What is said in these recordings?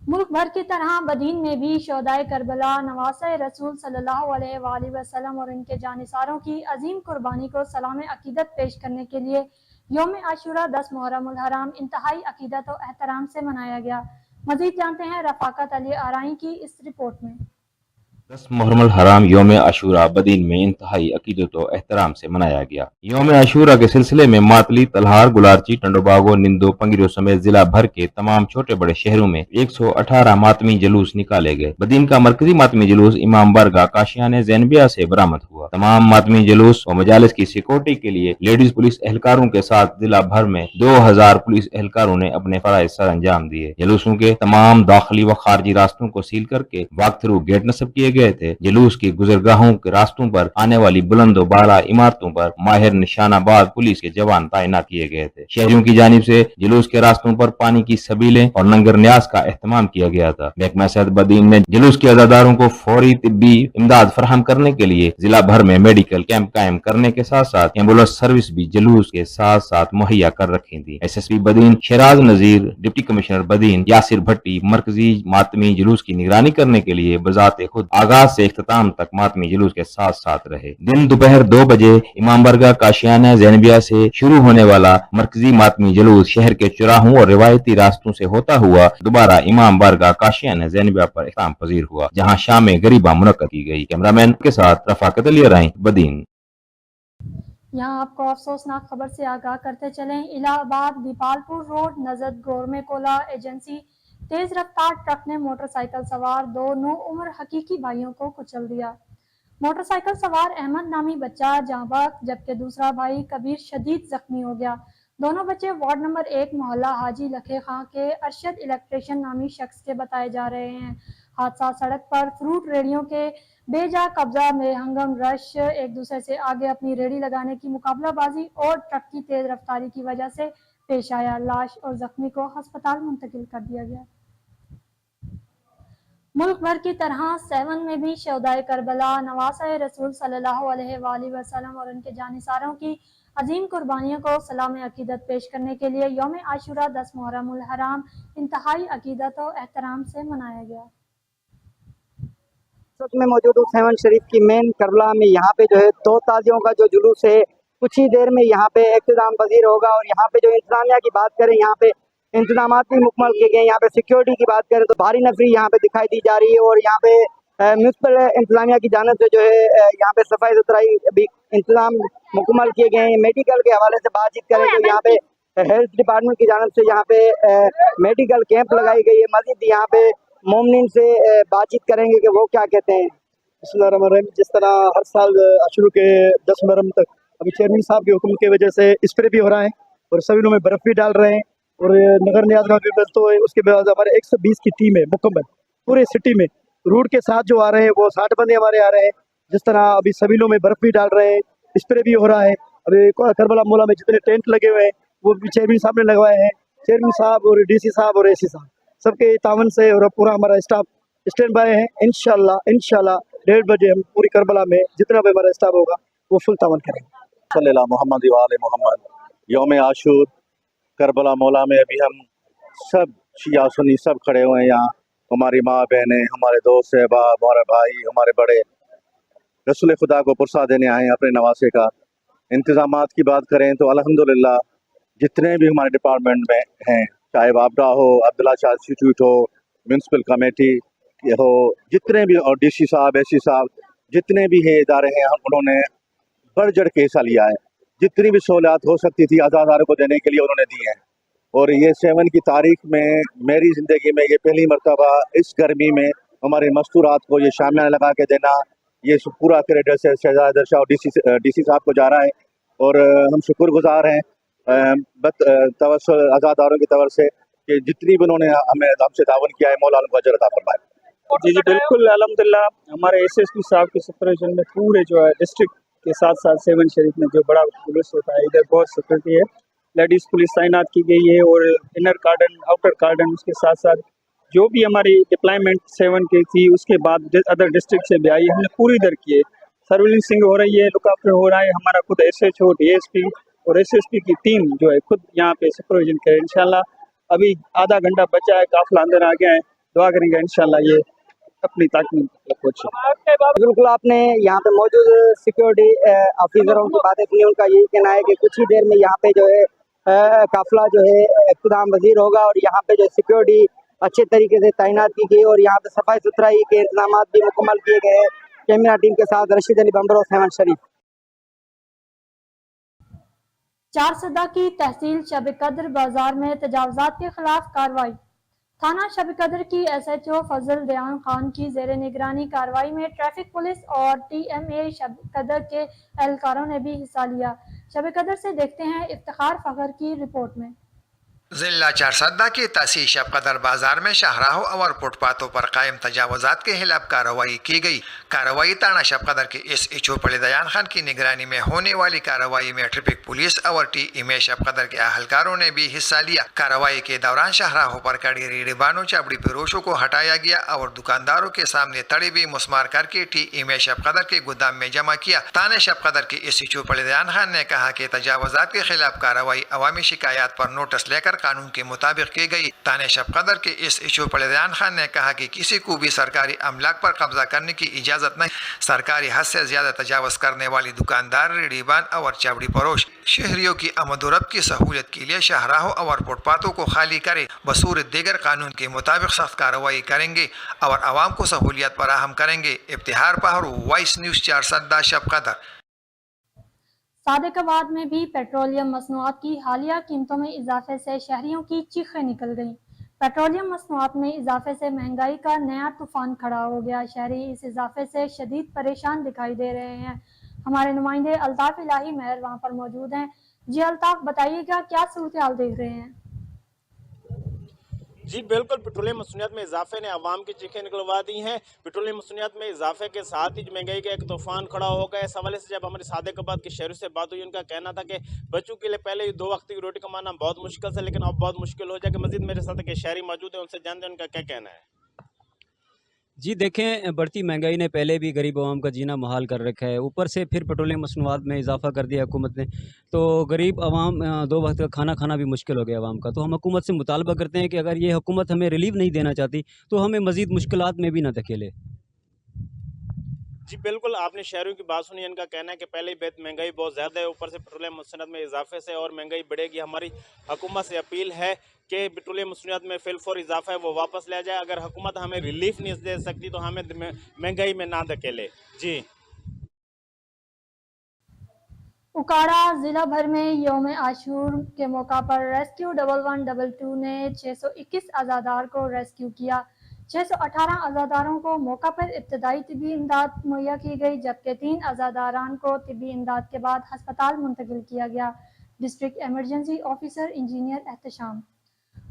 मुल्क भर की तरह बदीन में भी शोहदाए करबला नवासे रसूल सल्लल्लाहु अलैहि वसल्लम और इनके जानिसारों की अजीम कुर्बानी को सलाम अकीदत पेश करने के लिए यौम आशूरा 10 मुहर्रम उल हराम इंतहाई अकीदत और एहतराम से मनाया गया। मजीद जानते हैं रफाकत अली आराई की इस रिपोर्ट में। 10 मुहर्रम हराम यौम आशूरा बदीन में इंतहाई अकीदत व एहतराम से मनाया गया। यौम आशूरा के सिलसिले में मातली, तलहार, गुलारची, टंडोबागो, निंदो, पंगिरो समेत जिला भर के तमाम छोटे बड़े शहरों में 118 मातमी जुलूस निकाले गए। बदीन का मरकजी मातमी जुलूस इमाम बारगाह काशियाने ज़ैनबिया से बरामद हुआ। तमाम मातमी जुलूस व मजालिस की सिक्योरिटी के लिए लेडीज पुलिस एहलकारों के साथ जिला भर में 2000 पुलिस एहलकारों ने अपने फराइज सर अंजाम दिए। जुलूसों के तमाम दाखिली व खारजी रास्तों को सील करके वॉक थ्रू गेट नस्ब किए गए थे। जुलूस की गुजरगाहों के रास्तों पर आने वाली बुलंद व बाला इमारतों पर माहिर निशानाबाज पुलिस के जवान तैनात किए गए थे। शहरियों की जानिब से जुलूस के रास्तों पर पानी की सबीलें और लंगर न्याज का एहतमाम किया गया था। महकमा सेहत बदीन ने जुलूस के अज़ादारों को फौरी तिब्बी इमदाद फराहम करने के लिए जिला भर में मेडिकल कैंप कायम करने के साथ साथ एम्बुलेंस सर्विस भी जुलूस के साथ साथ मुहैया कर रखी थी। SSP बदीन शराज नजीर, डिप्टी कमिश्नर बदीन यासिर भट्टी मरकजी मातमी जुलूस की निगरानी करने के लिए बजाते खुद आगाज से इख्तिताम तक मातमी जुलूस के साथ साथ रहे। दिन दोपहर 2 बजे इमाम बारगाह काशियाना ज़ैनबिया से शुरू होने वाला मरकजी मातमी जुलूस शहर के चौराहों और रिवायती रास्तों से होता हुआ दोबारा इमाम बारगाह काशियाना ज़ैनबिया पर इख्तिताम पजीर हुआ, जहां शाम गरीबा मुनक्कद की गई। कैमरामैन के साथ रफाकत अली राय, बदीन। यहाँ आपको अफसोसनाक खबर से आगाह करते चलें। इलाहाबाद दीपालपुर रोड नजद गोरमे कोला एजेंसी तेज रफ्तार ट्रक ने मोटरसाइकिल सवार 2 नौउम्र हकीकी भाइयों को कुचल दिया। मोटरसाइकिल सवार अहमद नामी बच्चा जहाँ बहक जबकि दूसरा भाई कबीर शदीद जख्मी हो गया। दोनों बच्चे वार्ड नंबर 1 मोहल्ला हाजी लखे खां के अरशद इलेक्ट्रिशियन नामी शख्स के बताए जा रहे हैं। हादसा सड़क पर फ्रूट रेडियों के बेजा कब्जा में हंगम रश एक दूसरे से आगे अपनी रेडी लगाने की मुकाबलाबाजी और ट्रक की तेज रफ्तारी की वजह से पेश आया। लाश और जख्मी को अस्पताल मुंतकिल कर दिया गया। मुल्क भर की तरह 7 में भी शोहदाए करबला नवासे रसूल सल्लल्लाहु अलैहि वसल्लम और उनके जानिसारों की अजीम कुर्बानियों को सलाम अकीदत पेश करने के लिए यौम आशूरा 10 मुहर्रम उल हराम इंतहाई अकीदत और एहतराम से मनाया गया। में मौजूद हूँ 7 शरीफ की मेन करबला में। यहाँ पे जो है 2 ताजियों का जो जुलूस है कुछ ही देर में यहाँ पे इख्तिताम पजीर होगा। और यहाँ पे जो इंतजामिया की बात करें, यहाँ पे इंतजाम भी मुकम्मल किए गए। यहाँ पे सिक्योरिटी की बात करें तो भारी नफरी यहाँ पे दिखाई दी जा रही है। और यहाँ पे म्यूनसिपल इंतजामिया की जानिब से जो है यहाँ पे सफाई सुथराई भी इंतजाम मुकम्मल किए गए हैं। मेडिकल के हवाले से बातचीत करें तो यहाँ पे हेल्थ डिपार्टमेंट की जानिब से यहाँ पे मेडिकल कैंप लगाई गई है। मजीद यहाँ पे मोमिन से बातचीत करेंगे कि वो क्या कहते हैं। बिस्मिल्लाहिर्रहमानिर्रहीम। जिस तरह हर साल अशुरू के 10 मुहर्रम तक अभी चेयरमैन साहब के हुक्म की वजह से स्प्रे भी हो रहा है और सभी में बर्फ़ भी डाल रहे हैं और नगर नियाज में भी तो उसके बाद हमारे 120 की टीम है मुकम्मल पूरे सिटी में। रूट के साथ जो आ रहे हैं वो 60 बंदे हमारे आ रहे हैं। जिस तरह अभी सभी में बर्फ़ भी डाल रहे हैं, स्प्रे भी हो रहा है। अभी करबला मोहल्ला में जितने टेंट लगे हुए हैं वो भी चेयरमैन साहब ने लगवाए हैं। चेयरमैन साहब और DC साहब और AC साहब सबके तावन से और पूरा हमारा स्टाफ स्टैंड बाय है। इंशाल्लाह 1:30 बजे हम पूरी करबला में जितना भी हमारा स्टाफ होगा वो फुल तावन करेंगे। सल्लल्लाहु मोहम्मद व आले मोहम्मद। यौम आशूर करबला मौला में अभी हम सब शिया सुन्नी सब खड़े हुए हैं। यहाँ हमारी माँ बहनें, हमारे दोस्त अहबाब, हमारे भाई, हमारे बड़े रसूल खुदा को पुरसा देने आए हैं अपने नवासे का। इंतज़ामात की बात करें तो अल्हम्दुलिल्लाह जितने भी हमारे डिपार्टमेंट में हैं, चाहे वापडा हो, अब्दुल्ला शाह इंस्टीट्यूट हो, म्यूनसिपल कमेटी हो, जितने भी और DC साहब AC साहब जितने भी हैं इदारे हैं, उन्होंने बढ़ चढ़ के हिस्सा लिया है। जितनी भी सहूलियात हो सकती थी आज़ादारों को देने के लिए उन्होंने दी हैं। और ये 7 की तारीख में मेरी ज़िंदगी में ये पहली मरतबा इस गर्मी में हमारे मस्तूरात को ये शामियाना लगा के देना, ये पूरा क्रेडिट से शहजाद शाह और DC साहब को जा रहा है। और हम शुक्रगुजार हैं तवस्सुल आज़ादारों की तरफ से कि जितनी भी उन्होंने हमसे तावन किया है, मौला उनको अजर अता फरमाए। जी बिल्कुल अल्हम्दुलिल्लाह। हमारे SSP साहब के सुपरविजन में पूरे जो है डिस्ट्रिक्ट के साथ साथ 7 शरीफ में जो बड़ा जुलूस होता है इधर बहुत सिक्योरिटी है, लेडीज़ पुलिस तैनात की गई है और इनर कार्डन आउटर कार्डन उसके साथ साथ जो भी हमारी डिप्लॉयमेंट 7 की थी उसके बाद अदर डिस्ट्रिक्ट से भी आई है, हमने पूरी इधर की है। सर्विलेंसिंग हो रही है, लुकआफ्टर हो रहा है। हमारा खुद SHO DSP और SSP की टीम जो है खुद यहाँ पे सुपरविजन करे। इंशाल्लाह अभी आधा घंटा बचा है, काफिला अंदर आ गया है। दुआ करेंगे इंशाल्लाह ये अपनी ताकत तक पहुंचे। बिल्कुल आपने यहाँ पे मौजूद सिक्योरिटी ऑफिसरों की बातें सुनी, उनका यही कहना है कि कुछ ही देर में यहाँ पे जो है काफिला जो है इक़्तिदाम वज़ीर होगा और यहाँ पे जो सिक्योरिटी अच्छे तरीके से तैनात की गई और यहाँ पे सफाई सुथराई के इंतजाम भी मुकम्मल किए गए हैं। कैमरा टीम के साथ रशीद अली बम्बर और सहमान शरीफ। चारसदा की तहसील शब कद्र बाजार में तजावजात के खिलाफ कार्रवाई। थाना शब कद्र की SHO फजल दयान खान की जेर निगरानी कार्रवाई में ट्रैफिक पुलिस और TMA शब कद्र के एहलकारों ने भी हिस्सा लिया। शब कद्र से देखते हैं इफ्तिखार फखर की रिपोर्ट में। जिला चारसदा की तहसील शब कदर बाजार में शाहराहों और फुटपाथों पर कायम तजावजात के खिलाफ कार्रवाई की गई। कार्रवाई थाना शब कदर के SHO दयान खान की निगरानी में होने वाली कार्रवाई में ट्रैफिक पुलिस और TMA शब कदर के अहलकारों ने भी हिस्सा लिया। कार्रवाई के दौरान शाहराहों पर खड़ी रेहड़ीबानों चाबड़ी फरोशों को हटाया गया और दुकानदारों के सामने तड़े भी मुस्मार करके TMA शब कदर के गोदाम में जमा किया। थाना शब कदर के SHO दयान खान ने कहा कि तजावजात के खिलाफ कार्रवाई अवामी शिकायत पर नोटिस लेकर कानून के मुताबिक की गई। थाने शब कदर के SHO दयान खान ने कहा कि किसी को भी सरकारी अमलाक पर कब्जा करने की इजाजत नहीं। सरकारी हद से ज्यादा तजावज करने वाली दुकानदार, रेहड़ीबान और चावड़ी फरोश शहरियों की आमदोरफ्त की सहूलियत के लिए शाहराहों और फुटपाथों को खाली करे बसूर दीगर कानून के मुताबिक सख्त कार्रवाई करेंगे और आवाम को सहूलियत फराहम करेंगे। इफ्तिहार पहरू, वॉइस न्यूज़ चारसदा शब कदर। सादिकाबाद में भी पेट्रोलियम मसनूआत की हालिया कीमतों में इजाफे से शहरियों की चीखें निकल गईं। पेट्रोलियम मसनूआत में इजाफे से महंगाई का नया तूफान खड़ा हो गया। शहरी इस इजाफे से शदीद परेशान दिखाई दे रहे हैं। हमारे नुमाइंदे अल्ताफ इलाही महर वहाँ पर मौजूद हैं। जी अल्ताफ, बताइएगा क्या सूरत हाल देख रहे हैं? जी बिल्कुल, पेट्रोलियम मसनूआत में इजाफे ने आवाम की चीखें निकलवा दी हैं। पेट्रोलियम मसनूआत में इजाफे के साथ ही महंगाई का एक तूफान खड़ा हो गया। इस हवाले से जब हमारे सादिकाबाद के शहरों से बात हुई, उनका कहना था कि बच्चों के लिए पहले 2 वक्त की रोटी कमाना बहुत मुश्किल था, लेकिन अब बहुत मुश्किल हो जाएगा। मजीद मेरे साथ के शहरी मौजूद है, उनसे जानते हैं उनका क्या कहना है। जी देखें, बढ़ती महंगाई ने पहले भी गरीब आवाम का जीना मुहाल कर रखा है, ऊपर से फिर पेट्रोलियम मसनूआत में इजाफा कर दिया हुकूमत ने, तो गरीब आवाम 2 वक्त का खाना खाना भी मुश्किल हो गया आवाम का। तो हम हुकूमत से मुतालबा करते हैं कि अगर ये हुकूमत हमें रिलीफ नहीं देना चाहती तो हमें मज़ीद मुश्किलात में भी ना धकेले। जी बिल्कुल, आपने शहरों की बात सुनी। इनका कहना है कि पहले ही महंगाई बहुत ज़्यादा है, ऊपर से पेट्रोलियम मसनूआत में इजाफे से और महंगाई बढ़ेगी। हमारी हुकूमत से अपील है कि पेट्रोलियम मसनूआत में फिलफौर इजाफा है वो वापस लिया जाए। अगर हुकूमत हमें रिलीफ नहीं दे सकती तो हमें महंगाई में ना धकेले। जी उकाड़ा जिला भर में यौम आशूर के मौका पर रेस्क्यू 1112 ने 621 आज़ादार को रेस्क्यू किया। 618 आज़ादारों को मौका पर इब्तदाई तिबी इमदाद मुहैया की गई, जबकि 3 आज़ादारान को तिबी इमदाद के बाद हस्पताल मुंतकिल किया गया। District emergency officer engineer Ehtesham.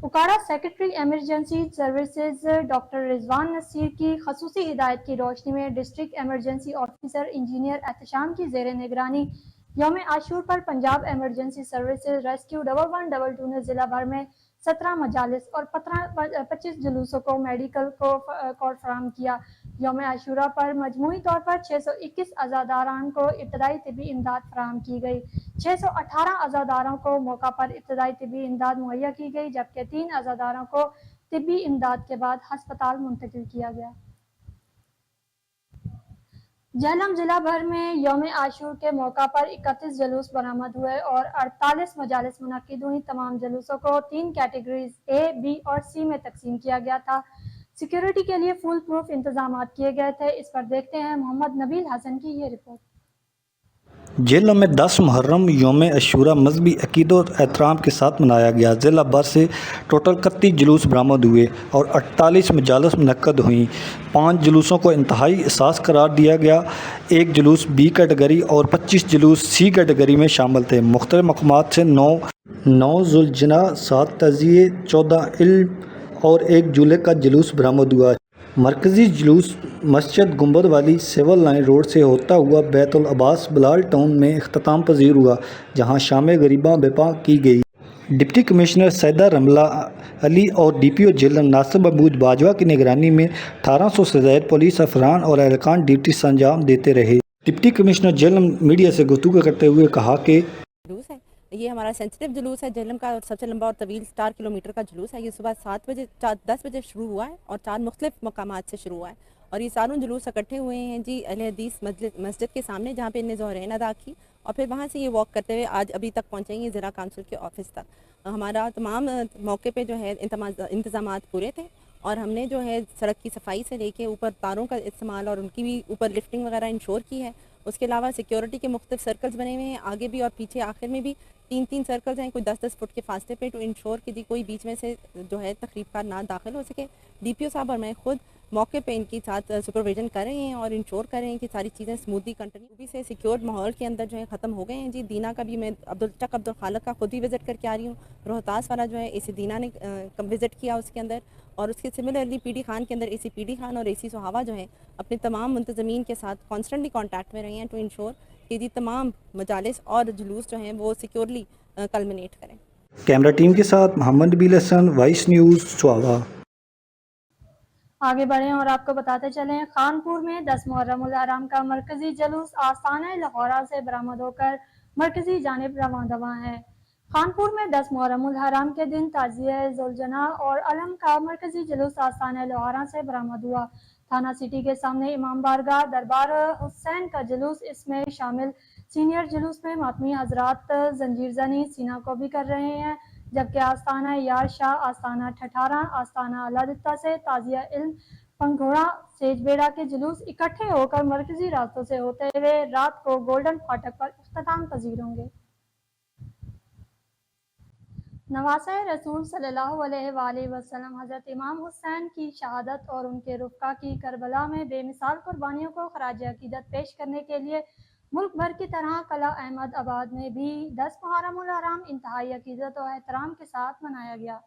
उकाड़ा secretary emergency services doctor Rizwan Naseer की खसूसी हिदायत की रोशनी में district emergency officer engineer Ehtesham की जेर निगरानी यौम आशूर पर पंजाब एमरजेंसी सर्विसेज रेस्क्यू 1112 ने जिला भर में 17 मजालिस और 25 जुलूसों को मेडिकल कोड फराहम किया। यौम आशूरा पर मजमूई तौर पर 621 आज़ादारान को इब्तदाई तिबी इमदाद फराहम की गई। 618 आज़ादारों को मौका पर इब्तदाई तिबी इमदाद मुहैया की गई, जबकि 3 आज़ादारों को तिबी इमदाद के बाद हस्पताल मुंतकिल किया गया। जहलम जिला भर में यौम आशूर के मौका पर 31 जुलूस बरामद हुए और 48 मजालिस मुनक्किद हुई। तमाम जुलूसों को 3 कैटेगरीज A, B और C में तकसीम किया गया था। सिक्योरिटी के लिए फुल प्रूफ इंतजाम किए गए थे। इस पर देखते हैं मोहम्मद नबील हसन की ये रिपोर्ट। जिले में 10 मुहर्रम यौम अशूरा मजहबी अकीदत और एहतराम के साथ मनाया गया। ज़िला भर से टोटल 31 जुलूस बरामद हुए और 48 मजालस मुनक्कद हुई। 5 जुलूसों को इंतहाई असास करार दिया गया। 1 जुलूस B कैटेगरी और 25 जुलूस C कैटेगरी में शामिल थे। मुख्तलिफ मक़ामात से 9 ज़ुलजना, 7 तज़िये, 14 इल्म और 1 जुले का जुलूस बरामद हुआ। मरकज़ी जुलूस मस्जिद गुंबद वाली सिविल लाइन रोड से होता हुआ बैतुल अब्बास बलाल टाउन में इख्तिताम पजीर हुआ, जहां शाम गरीबा बेपा की गई। डिप्टी कमिश्नर सैदा रमला अली और DPO जिला नासिर महमूद बाजवा की निगरानी में 1800 से ज़ायद पुलिस अफरान और एहलकान ड्यूटी अंजाम देते रहे। डिप्टी कमिश्नर जिला मीडिया से गुफ्तगू करते हुए कहा कि ये हमारा सेंसिटिव जुलूस है जेहलम का, और सबसे लंबा और तवील 4 किलोमीटर का जुलूस है। ये सुबह 7 बजे 10 बजे शुरू हुआ है और 4 मुख्तलिफ मकामात से शुरू हुआ है, और ये सारों जुलूस इकट्ठे हुए हैं जी अहले हदीस मस्जिद के सामने, जहाँ पे इन्हें ज़ोहरैन अदा की, और फिर वहाँ से ये वॉक करते हुए आज अभी तक पहुँचेंगे ज़िला काउंसिल के ऑफिस तक। हमारा तमाम मौके पे जो है इंतज़ामात पूरे थे, और हमने जो है सड़क की सफाई से लेके ऊपर तारों का इस्तेमाल और उनकी भी ऊपर लिफ्टिंग वगैरह इंश्योर की है। उसके अलावा सिक्योरिटी के मुख्तलिफ सर्कल्स बने हुए हैं, आगे भी और पीछे आखिर में भी 3-3 सर्कल्स हैं, कोई 10-10 फुट के फासले पे, टू इंश्योर कि जी कोई बीच में से जो है तकरीबकार ना दाखिल हो सके। DPO साहब और मैं खुद मौके पे इनकी साथ सुपरविजन कर रहे हैं और इंश्योर कर रहे हैं कि सारी चीज़ें स्मूथली कंटिन्यू भी से सिक्योर माहौल के अंदर जो है ख़त्म हो गए हैं जी। दीना का भी मैं अब्दुल खालिक का खुद ही विज़िट करके आ रही हूँ। रोहतास वाला जो है AC दीना ने विज़िट किया उसके अंदर, और उसके सिमिलरली PD खान के अंदर AC PD खान और AC सुहावा जो है अपने तमाम मुंतज़मीन के साथ कॉन्स्टेंटली कॉन्टैक्ट में रहे हैं टू इंश्योर कि जी तमाम मजालिस और जुलूस जो हैं वो सिक्योरली कल्मिनेट करें। कैमरा टीम के साथ मोहम्मद नबील हसन, वाइस न्यूज़, स्वावा। आगे बढ़ें और आपको बताते चलें, खानपुर में 10 मुहर्रम उल हराम का मरकजी जुलूस आस्थाना लाहौरा से बरामद होकर मरकजी जानिब रवां दवा है। खानपुर में 10 मुहर्रम उल हराम के दिन ताज़िया जुलजना और अलम का मरकजी जुलूस आस्थाना लाहौरा से बरामद हुआ। थाना सिटी के सामने इमाम बारगाह दरबार हुसैन का जुलूस इसमें शामिल। सीनियर जुलूस में मातमी हजरात जंजीर जनी सीना को भी कर रहे हैं, जबकि आस्थाना यार शाह, आस्थाना ठठारा, आस्थाना अलादित्ता से ताजिया इल्म पंघोड़ा सेजबेड़ा के जुलूस इकट्ठे होकर मरकजी रास्तों से होते हुए रात को गोल्डन फाटक पर इख्तिताम पजीर होंगे। नवासा रसूल सल्लल्लाहु अलैहि वसल्लम हज़रत इमाम हुसैन की शहादत और उनके रुफ़क़ा की करबला में बेमिसाल कुर्बानियों को खराज अकीदत पेश करने के लिए मुल्क भर की तरह कला अहमद आबाद में भी 10 मुहर्रम उल हराम इंतहाई अकीदत और एहतराम के साथ मनाया गया।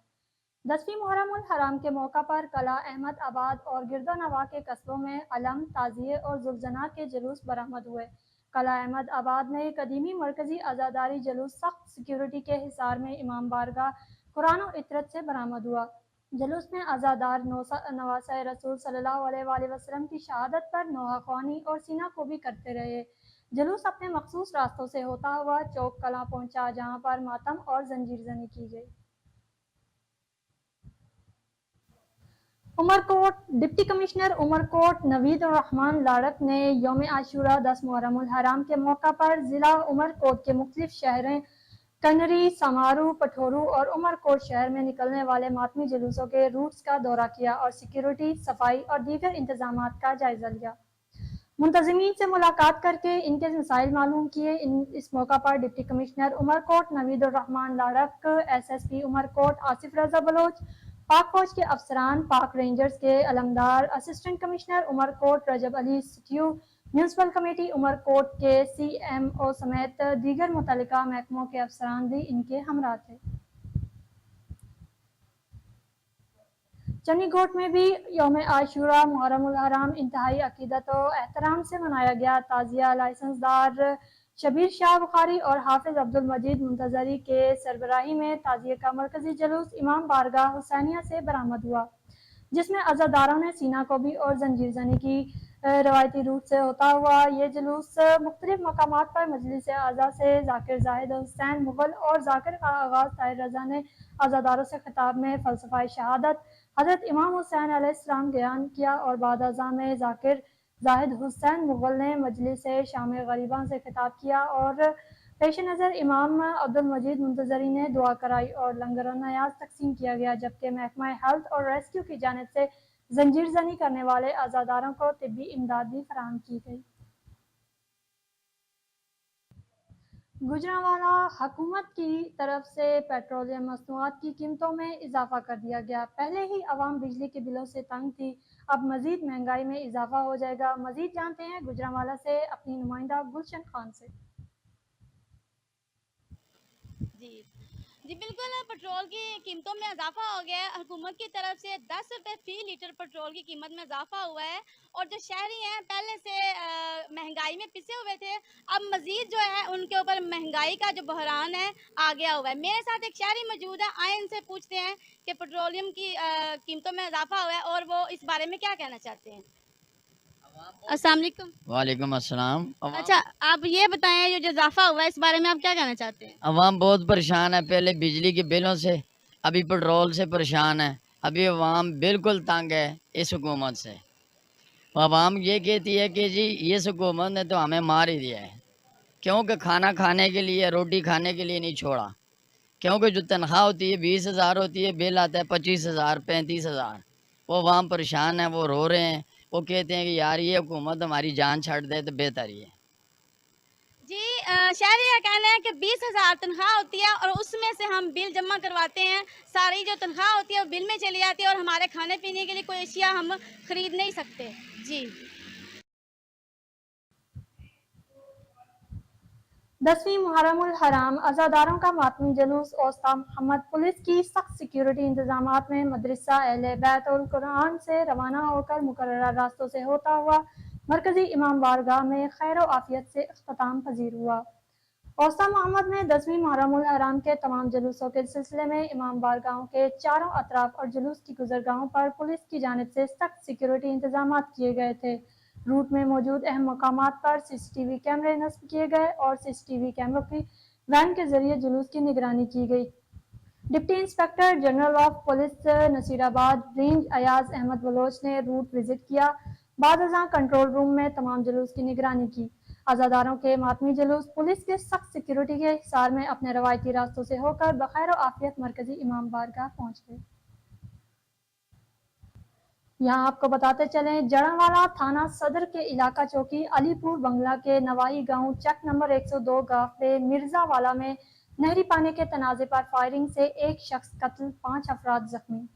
10वीं मुहर्रम उल हराम के मौका पर कला अहमद आबाद और गिरदो नवा के कस्बों में अलम, ताज़िए और जुल्जना के जुलूस बरामद हुए। कला अहमद आबाद में कदीमी मरकजी आज़ादारी जुलूस सख्त सिक्योरिटी के हिसार में इमाम बारगाह कुरान और इतरत से बरामद हुआ। जुलूस में आज़ादार नवासा रसूल सल्लल्लाहु अलैहि वसल्लम की शहादत पर नोहाख्वानी और सीना को भी करते रहे। जुलूस अपने मखसूस रास्तों से होता हुआ चौक कला पहुंचा, जहां पर मातम और जंजीर जनी की गई। उमरकोट डिप्टी कमिश्नर उमरकोट नवीद रहमान लाड़क ने यौम आशूरा 10 मुहर्रम उल हराम के मौका पर जिला उमरकोट के मुख्तलिफ शहरों कनरी, समारू, पठोरू और उमरकोट शहर में निकलने वाले मातमी जुलूसों के रूट्स का दौरा किया और सिक्योरिटी, सफाई और दीगर इंतजामात का जायजा लिया। मुंतज़मीन से मुलाकात करके इनके मसाइल मालूम किए। इस मौका पर deputy commissioner Umerkot Naveed Rehman Larak, SSP Umerkot Asif Raza Baloch, Pak फौज के अफसरान, पाक रेंजर्स के अलमदार, असिस्टेंट कमिश्नर उमरकोट रजब अली सिटियू, म्यूनसिपल कमेटी उमरकोट के CMO समेत दीगर मुतल्लिका महकमों के अफसरान भी इनके हमरा थे। चन्नीगोट में भी यौम आशूरा मुहर्रम उल हराम इंतहाई अकीदत और एहतराम से मनाया गया। ताज़िया लाइसेंसदार शबीर शाह बुखारी और हाफिज अब्दुल मजीद मुंतजरी के सरबराही में ताज़िया का मरकजी जुलूस इमाम बारगाह हुसैनिया से बरामद हुआ, जिसमें अज़ादारों ने सीना को भी और जंजीर जनी की रवायती रूट से होता हुआ ये जुलूस मुख्तलिफ मकामात पर मजलिस आज़ा से जाकिर जाहिद हुसैन मुगल और जाकिर का आगाज़ ताहिर रजा ने अज़ादारों से खिताब में फ़लसफ़ा शहादत हज़रत इमाम हुसैन अलैहिस्सलाम बयान किया और बाद अज़ा में जाकिर जाहिद हुसैन मुगल ने मजलिस शाम गरीबान से खिताब किया और पेश नज़र इमाम अब्दुल मजीद मुंतजरी ने दुआ कराई और लंगर और नयाज तकसीम किया गया, जबकि महकमा हेल्थ और रेस्क्यू की जानिब से जंजीर जनी करने वाले आज़ादारों को तिब्बी इमदाद भी फराहम की गई। गुजरांवाला हुकूमत की तरफ से पेट्रोलियम मसनूआत की कीमतों में इजाफा कर दिया गया। पहले ही अवाम बिजली के बिलों से तंग थी, अब मजीद महंगाई में इजाफा हो जाएगा। मजीद जानते हैं गुजरांवाला से अपनी नुमाइंदा गुलशन खान से। जी बिल्कुल, पेट्रोल की कीमतों में इजाफा हो गया है। हुकूमत की तरफ से 10 रुपये फी लीटर पेट्रोल की कीमत में इजाफा हुआ है और जो शहरी हैं पहले से महंगाई में पिसे हुए थे, अब मज़ीद जो है उनके ऊपर महंगाई का जो बहरान है आ गया हुआ है। मेरे साथ एक शहरी मौजूद है, आए इनसे पूछते हैं कि पेट्रोलियम की कीमतों में इजाफा हुआ है और वो इस बारे में क्या कहना चाहते हैं। अस्सलाम वालेकुम। वालेकुम अस्सलाम। अच्छा, आप ये बताएं, ये जो इजाफा हुआ है इस बारे में आप क्या कहना चाहते हैं? अवाम बहुत परेशान है, पहले बिजली के बिलों से, अभी पेट्रोल से परेशान है, अभी अवाम बिल्कुल तंग है इस हुकूमत से। अवाम ये कहती है कि जी इस हुकूमत ने तो हमें मार ही दिया है, क्योंकि खाना खाने के लिए, रोटी खाने के लिए नहीं छोड़ा। क्योंकि जो तनख्वाह होती है 20,000 होती है, बिल आता है 25,000 35,000। वो अवाम परेशान है, वो रो रहे हैं, वो कहते हैं कि यार ये हुकूमत हमारी जान छाड़ दे तो बेहतर ही है। जी, शहरी का कहना है कि 20,000 तनख्वाह होती है और उसमें से हम बिल जमा करवाते हैं। सारी जो तनख्वाह होती है वो बिल में चली जाती है और हमारे खाने पीने के लिए कोई अशिया हम खरीद नहीं सकते। जी। 10वीं मुहर्रमुल हराम अज़ादारों का मातमी जुलूस औस्ता मोहम्मद पुलिस की सख्त सिक्योरिटी इंतजामात में मदरसा अहले बैतुल कुरान से रवाना होकर मुकर्ररा रास्तों से होता हुआ मरकजी इमाम बारगाह में खैर व आफियत से इख्तिताम पजीर हुआ। औस्ता मोहम्मद में 10वीं मुहर्रमुल हराम के तमाम जुलूसों के सिलसिले में इमाम बारगाहों के चारों अतराफ और जुलूस की गुजरगाहों पर पुलिस की जानिब से सख्त सिक्योरिटी इंतजामात किए गए थे। रूट में मौजूद अहम मकामात पर सीसीटीवी कैमरे नस्ब किए गए और सीसीटीवी कैमरों की वैन के जरिए जुलूस की निगरानी की गई। Deputy inspector general of police Nasirabad range Ayaz Ahmed Baloch ने रूट विजिट किया। बाद अज़ां कंट्रोल रूम में तमाम जुलूस की निगरानी की। आज़ादारों के मातमी जुलूस पुलिस के सख्त सिक्योरिटी के हिसार में अपने रवायती रास्तों से होकर बखैर व आफियत मरकजी इमाम बारगाह पहुँच गए। यहाँ आपको बताते चलें, जड़ावाला थाना सदर के इलाका चौकी अलीपुर बंगला के नवाई गांव चेक नंबर 102 गाफे मिर्जावाला में नहरी पानी के तनाजे पर फायरिंग से एक शख्स कत्ल, 5 अफराद जख्मी।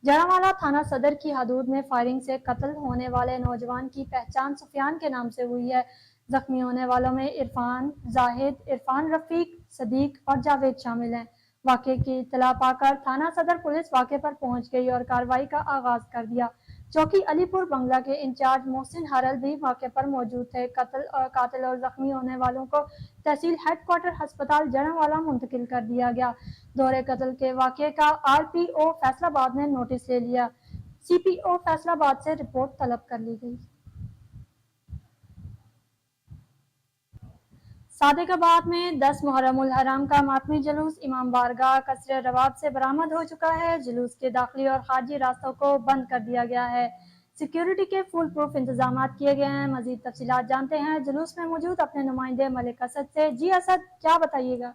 जड़ावाला थाना सदर की हदूद में फायरिंग से कत्ल होने वाले नौजवान की पहचान सुफियान के नाम से हुई है। जख्मी होने वालों में इरफान, जाहिद, इरफान रफीक, सदीक और जावेद शामिल हैं। वाक़े की इत्तला पाकर थाना सदर पुलिस वाक़े पर पहुंच गई और कार्रवाई का आगाज कर दिया। चौकी अलीपुर बंगला के इंचार्ज मोहसिन हरल भी मौके पर मौजूद थे। कातिल और जख्मी होने वालों को तहसील हेडक्वार्टर अस्पताल जड़ावाला मुंतकिल कर दिया गया। दोहरे कत्ल के वाक़े का आरपीओ फैसलाबाद ने नोटिस ले लिया। सीपीओ फैसलाबाद से रिपोर्ट तलब कर ली गई। सादिकाबाद में 10 मुहर्रमुल हराम का मातमी जुलूस इमाम बारगाह कसरे रवाब से बरामद हो चुका है। जुलूस के दाखिली और खारजी रास्तों को बंद कर दिया गया है। सिक्योरिटी के फुल प्रूफ इंतजाम किए गए हैं। मजीद तफसीलात जानते हैं जुलूस में मौजूद अपने नुमाइंदे मलिक असद से। जी असद, क्या बताइएगा?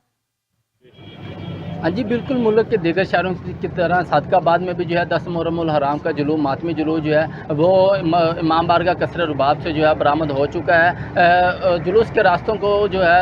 हाँ जी, बिल्कुल मुल्क के दीगर शहरों की तरह सादिकाबाद में भी जो है 10 मुहर्रमुल हराम का जुलूस, मातमी जुलूस जो है वो इमाम बारगाह कसरे रुबाब से जो है बरामद हो चुका है। जुलूस के रास्तों को जो है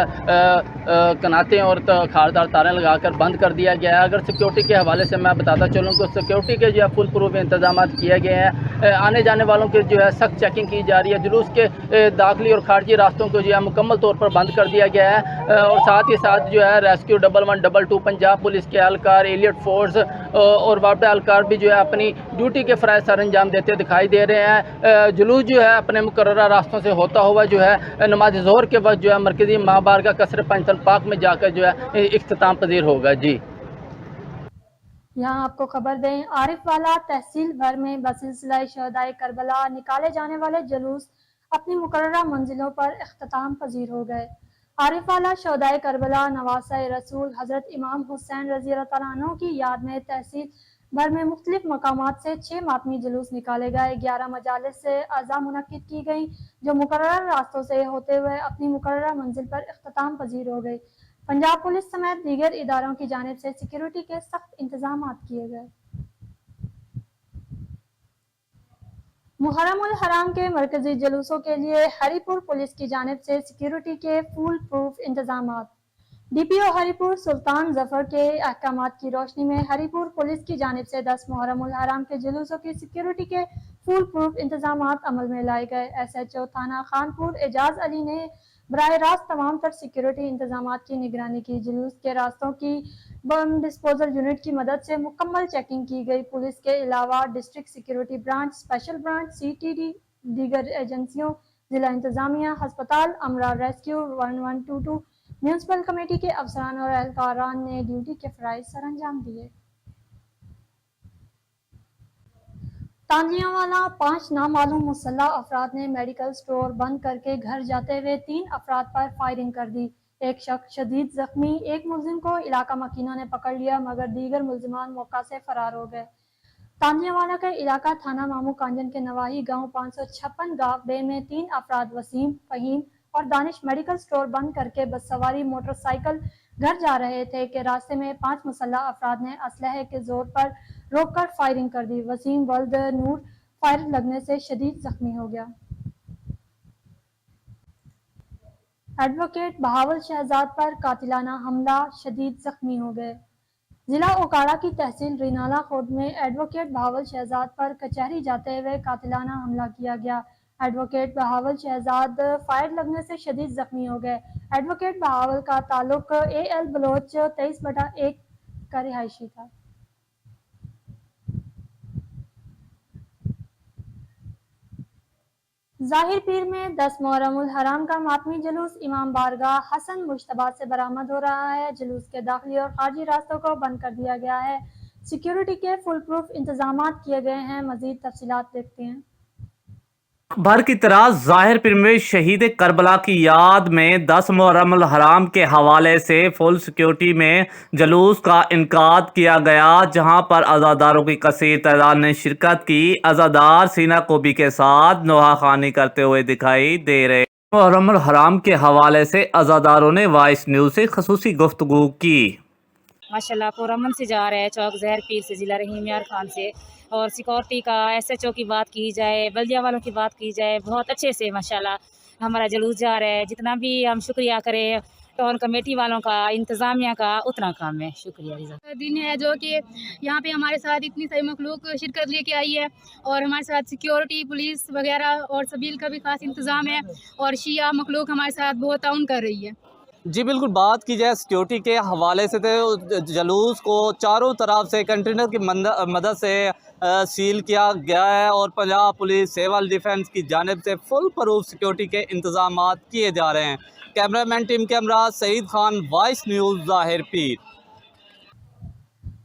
कनातें और खारदार तारें लगाकर बंद कर दिया गया है। अगर सिक्योरिटी के हवाले से मैं बताता चलूँ तो सिक्योरिटी के जो है फुल प्रूफ इंतजाम किए गए हैं। आने जाने वालों की जो है सख्त चेकिंग की जा रही है। जुलूस के दाखिली और खारजी रास्तों को जो है मुकम्मल तौर पर बंद कर दिया गया है और साथ ही साथ जो है रेस्क्यू 1112 पंजाब पुलिस के एहलकार, एलियट फोर्स और वापडा एहलकार भी जो है अपनी ड्यूटी के फ़राइज़ सर अंजाम देते दिखाई दे रहे हैं। जुलूस जो है अपने मुकर्ररा रास्तों से होता हुआ जो है नमाज ज़ोहर के वक्त जो है मरकज़ी इमाम बारगाह कसरे पंचतन पाक में जाकर जो है इख्तिताम पजीर होगा। जी, यहाँ आपको खबर दें, आरिफवाला तहसील भर में बसिलसिला शहदाए करबला निकाले जाने वाले जुलूस अपनी मुकर्ररा मंजिलों पर इख्तिताम पजीर हो गए। आरिफवाला शहदाए करबला नवासा रसूल हज़रत इमाम हुसैन रज़ी अल्लाह तआला अन्हु की याद में तहसील भर में मुख्तलिफ मकामात से 6 मातमी जुलूस निकाले गए। 11 मजालिस से अज़ा मुनक्किद की गई जो मुकर्रर रास्तों से होते हुए अपनी मुकर्ररा मंजिल पर इख्तिताम पजीर हो गई। पंजाब पुलिस समेत दीगर इदारों की जानिब से सिक्योरिटी के सख्त इंतजाम किए गए। मुहर्रमुल हराम के मरकजी जुलूसों के लिए हरीपुर पुलिस की जानिब से सिक्योरिटी के फुल प्रूफ इंतजामात। डीपीओ हरीपुर सुल्तान जफर के अहकामात की रोशनी में हरीपुर पुलिस की जानिब से 10 मुहर्रमुल हराम के जुलूसों की सिक्योरिटी के फुल प्रूफ इंतजामात अमल में लाए गए। SHO थाना खानपुर एजाज अली ने बराह रास्त तमाम तर सिक्योरिटी इंतजामात की निगरानी की। जुलूस के रास्तों की बम डिस्पोजल यूनिट की मदद से मुकम्मल चेकिंग की गई। पुलिस के अलावा district security branch, special branch, CTD, दीगर एजेंसियों, जिला इंतजामिया, अस्पताल, अमरा रेस्क्यू 1122, म्यूनसिपल कमेटी के अफसरान और एहलकारान ने ड्यूटी के फ़राइज़ सर अंजाम दिए। तांजियावाला 5 नामालूम मुसल्लह अफराद ने मेडिकल स्टोर बंद करके घर जाते हुए 3 अफराद पर फायरिंग कर दी। एक शख्स शदीद जख्मी, एक मुलजिम को इलाका मकीनों ने पकड़ लिया मगर दीगर मुलजिमान मौका से फरार हो गए। तांजियावाला के इलाका थाना मामू कांजन के नवाही गांव 556 गांव बे में 3 अफराद वसीम, फहीम और दानिश मेडिकल स्टोर बंद करके बस सवारी मोटरसाइकिल घर जा रहे थे कि रास्ते में 5 मुसल्लह अफराद ने असलहे के जोर पर रोककर फायरिंग कर दी। वसीम वल्द नूर फायर लगने से शदीद जख्मी हो गया। एडवोकेट बहावल शहजाद पर कातिलाना हमला, शदीद जख्मी हो गए। जिला ओकाड़ा की तहसील रिनाला खुर्द में एडवोकेट बहावल शहजाद पर कचहरी जाते हुए कातिलाना हमला किया गया। एडवोकेट बहावल शहजाद फायर लगने से शदीद जख्मी हो गए। एडवोकेट बहावल का ताल्लुक AL बलोच 23/1 का रिहायशी था। ज़ाहिर पीर में 10 मुहर्रमुल हराम का मातमी जुलूस इमाम बारगाह हसन मुश्तबा से बरामद हो रहा है। जुलूस के दाखिली और खारजी रास्तों को बंद कर दिया गया है। सिक्योरिटी के फुल प्रूफ इंतजामात किए गए हैं। मजीद तफसीलात देखते हैं। भर की तरह ज़ाहिर पीर में शहीद करबला की याद में 10 मुहर्रमुल हराम के हवाले से फुल सिक्योरिटी में जुलूस का इनकाद किया गया, जहां पर अज़ादारों की कसीर तादाद ने शिरकत की। अज़ादार सीना कोबी के साथ नोहाखानी करते हुए दिखाई दे रहे। मुहर्रमुल हराम के हवाले से अज़ादारों ने वॉइस न्यूज़ से खसूसी गुफ्तगू की। माशाल्लाह पुरअमन से जा रहा है चौक ज़हर पीर से, ज़िला रहीम यार खान से। और सिक्योरिटी का SHO की बात की जाए, बल्दिया वालों की बात की जाए, बहुत अच्छे से माशाल्लाह हमारा जुलूस जा रहा है। जितना भी हम शुक्रिया करें टाउन कमेटी वालों का, इंतज़ामिया का, उतना कम है। शुक्रिया। दिन है जो कि यहाँ पे हमारे साथ इतनी सारी मखलूक शिरकत लेके आई है और हमारे साथ सिक्योरिटी, पुलिस वगैरह और सबील का भी खास इंतज़ाम है और शिया मखलूक हमारे साथ बहुत ताउन कर रही है। जी बिल्कुल, बात की जाए सिक्योरिटी के हवाले से तो जुलूस को चारों तरफ से कंटेनर की मदद से सील किया गया है और पंजाब पुलिस, सिविल डिफेंस की जानिब से फुल प्रूफ सिक्योरिटी के इंतजाम किए जा रहे हैं। Cameraman team camera Saeed Khan, voice news, Zahir Pir.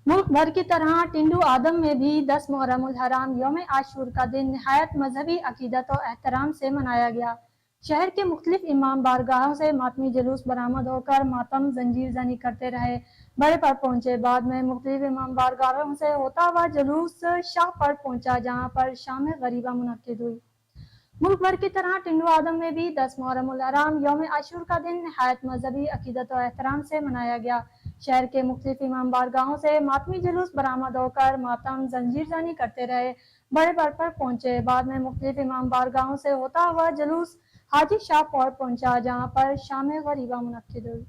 मुल्क भर की तरह टिंडू आदम में भी 10 मुहर्रमुल हराम यौम आशूर का दिन निहायत मजहबी अकीदत और एहतराम से मनाया गया। शहर के मुख्तलिफ इमाम बारगाहों से मातमी जुलूस बरामद होकर मातम जंजीर जनी करते रहे। बड़े पर पहुंचे। बाद में मुख्तलिफ इमाम बारगाहों से होता हुआ जुलूस शाह पर पहुंचा, जहां पर शाम गरीबा मुनक्किद हुई। मुल्क भर की तरह टिंडू आदम में भी 10 मुहर्रमुल हराम यौम आशूर का दिन निहायत मजहबी अकीदत और एहतराम से मनाया गया। शहर के मुख्तलिफ इमाम बारगाहों से मातमी जुलूस बरामद होकर मातम जंजीर जनी करते रहे। बड़े पर पहुंचे। बाद में मुख्तलिफ इमाम बारगाहों से होता हुआ जुलूस हाजी शाह पर पहुंचा, जहां पर शाम गरीबा मुनक्किद हुई।